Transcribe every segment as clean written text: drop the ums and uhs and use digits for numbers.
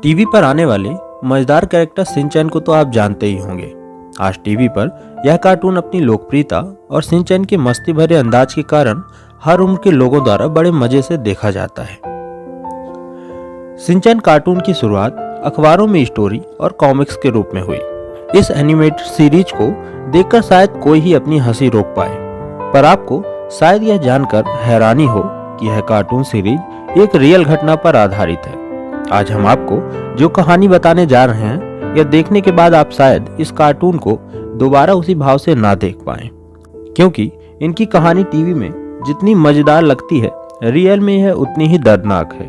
TV पर आने वाले मजेदार कैरेक्टर शिनचैन को तो आप जानते ही होंगे। आज टीवी पर यह कार्टून अपनी लोकप्रियता और शिनचैन के मस्ती भरे अंदाज के कारण हर उम्र के लोगों द्वारा बड़े मजे से देखा जाता है। शिनचैन कार्टून की शुरुआत अखबारों में स्टोरी और कॉमिक्स के रूप में हुई। इस एनिमेटेड सीरीज को देखकर शायद कोई ही अपनी हंसी रोक पाए, पर आपको शायद यह जानकर हैरानी हो कि यह कार्टून सीरीज एक रियल घटना पर आधारित है। आज हम आपको जो कहानी बताने जा रहे हैं, यह देखने के बाद आप शायद इस कार्टून को दोबारा उसी भाव से ना देख पाएं, क्योंकि इनकी कहानी टीवी में जितनी मजेदार लगती है, रियल में यह उतनी ही दर्दनाक है।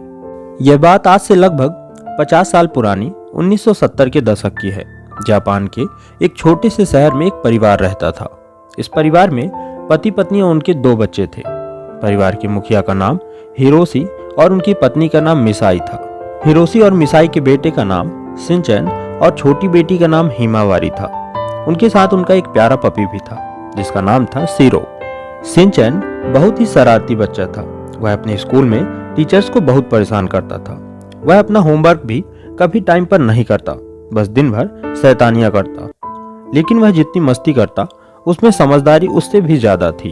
यह बात आज से लगभग 50 साल पुरानी 1970 के दशक की है। जापान के एक छोटे से शहर में एक परिवार रहता था। इस परिवार में पति पत्नी और उनके 2 बच्चे थे। परिवार के मुखिया का नाम हिरोशी और उनकी पत्नी का नाम मिसाई था। हिरोशी और मिसाई के बेटे का नाम शिनचैन और छोटी बेटी का नाम हिमावारी था। उनके साथ उनका एक प्यारा पपी भी था जिसका नाम था सीरो। शिनचैन बहुत ही शरारती बच्चा था। वह अपने स्कूल में टीचर्स को बहुत परेशान करता था। वह अपना होमवर्क भी कभी टाइम पर नहीं करता, बस दिन भर शैतानियां करता। लेकिन वह जितनी मस्ती करता, उसमें समझदारी उससे भी ज्यादा थी।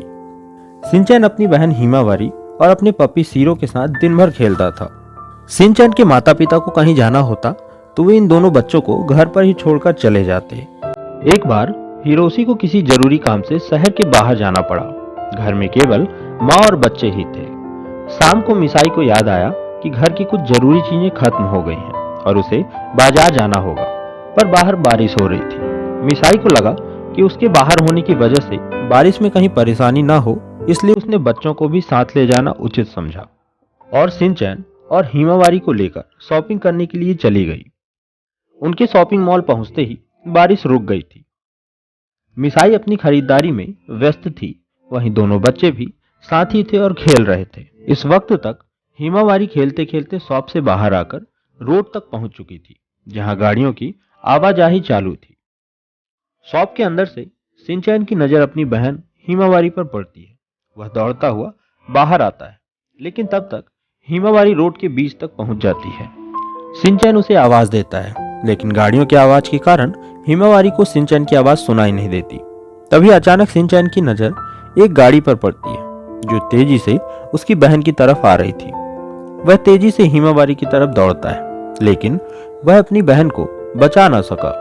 शिनचैन अपनी बहन हिमावारी और अपने पपी सीरो के साथ दिन भर खेलता था। शिनचैन के माता पिता को कहीं जाना होता तो वे इन दोनों बच्चों को घर पर ही छोड़कर चले जाते। एक बार हिरोशी को किसी जरूरी काम से शहर के बाहर जाना पड़ा। घर में केवल माँ और बच्चे ही थे। शाम को मिसाई को याद आया कि घर की कुछ जरूरी चीजें खत्म हो गई हैं और उसे बाजार जाना होगा, पर बाहर बारिश हो रही थी। मिसाई को लगा कि उसके बाहर होने की वजह से बारिश में कहीं परेशानी ना हो, इसलिए उसने बच्चों को भी साथ ले जाना उचित समझा और शिनचैन और हिमावारी को लेकर शॉपिंग करने के लिए चली गई। उनके शॉपिंग मॉल पहुंचते ही बारिश रुक गई थी। मिसाई अपनी खरीदारी में व्यस्त थी, वहीं दोनों बच्चे भी साथ ही थे और खेल रहे थे। इस वक्त तक हिमावारी खेलते खेलते शॉप से बाहर आकर रोड तक पहुंच चुकी थी, जहां गाड़ियों की आवाजाही चालू थी। शॉप के अंदर से शिनचैन की नजर अपनी बहन हिमावारी पर पड़ती है। वह दौड़ता हुआ बाहर आता है, लेकिन तब तक हिमावारी रोड के बीच तक पहुंच जाती है। शिनचैन उसे आवाज देता है, लेकिन गाड़ियों की आवाज के कारण हिमावारी को शिनचैन की आवाज सुनाई नहीं देती। तभी अचानक शिनचैन की नजर एक गाड़ी पर पड़ती है जो तेजी से उसकी बहन की तरफ आ रही थी। वह तेजी से हिमावारी की तरफ दौड़ता है, लेकिन वह अपनी बहन को बचा न सका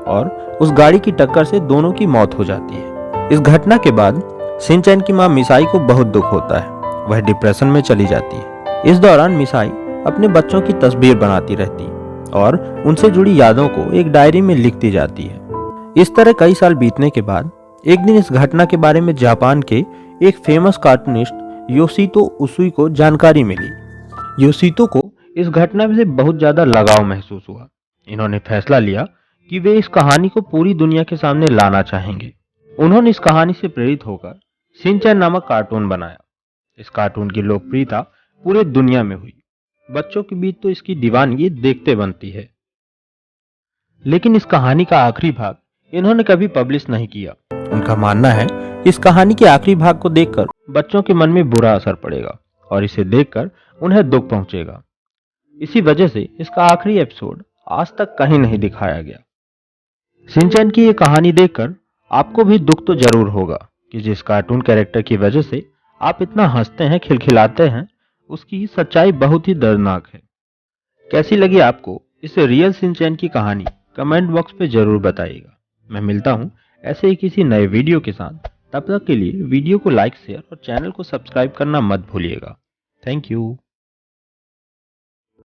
और उस गाड़ी की टक्कर से दोनों की मौत हो जाती है। इस घटना के बाद शिनचैन की मां मिसाई को बहुत दुख होता है। वह डिप्रेशन में चली जाती है। इस दौरान मिसाई अपने बच्चों की तस्वीर बनाती रहती और उनसे जुड़ी यादों को एक डायरी में लिखती जाती है। इस तरह कई साल बीतने के बाद एक दिन इस घटना के बारे में जापान के एक फेमस कार्टूनिस्ट योशितो उसुई को जानकारी मिली। योशितो को इस घटना से बहुत ज्यादा लगाव महसूस हुआ। इन्होंने फैसला लिया कि वे इस कहानी को पूरी दुनिया के सामने लाना चाहेंगे। उन्होंने इस कहानी से प्रेरित होकर शिनचैन नामक कार्टून बनाया। इस कार्टून की लोकप्रियता पूरे दुनिया में हुई। बच्चों के बीच तो इसकी दीवानगी देखते बनती है। लेकिन इस कहानी का आखिरी भाग इन्होंने कभी पब्लिश नहीं किया। उनका मानना है कि इस कहानी के आखिरी भाग को देखकर बच्चों के मन में बुरा असर पड़ेगा और इसे देखकर उन्हें दुख पहुंचेगा। इसी वजह से इसका आखिरी एपिसोड आज तक कहीं नहीं दिखाया गया। शिनचैन की ये कहानी देखकर आपको भी दुख तो जरूर होगा कि जिस कार्टून कैरेक्टर की वजह से आप इतना हंसते हैं, खिलखिलाते हैं, उसकी सच्चाई बहुत ही दर्दनाक है। कैसी लगी आपको इस रियल शिनचैन की कहानी? कमेंट बॉक्स पे जरूर बताइएगा। मैं मिलता हूं ऐसे ही किसी नए वीडियो के साथ। तब तक के लिए वीडियो को लाइक, शेयर और चैनल को सब्सक्राइब करना मत भूलिएगा। Thank you.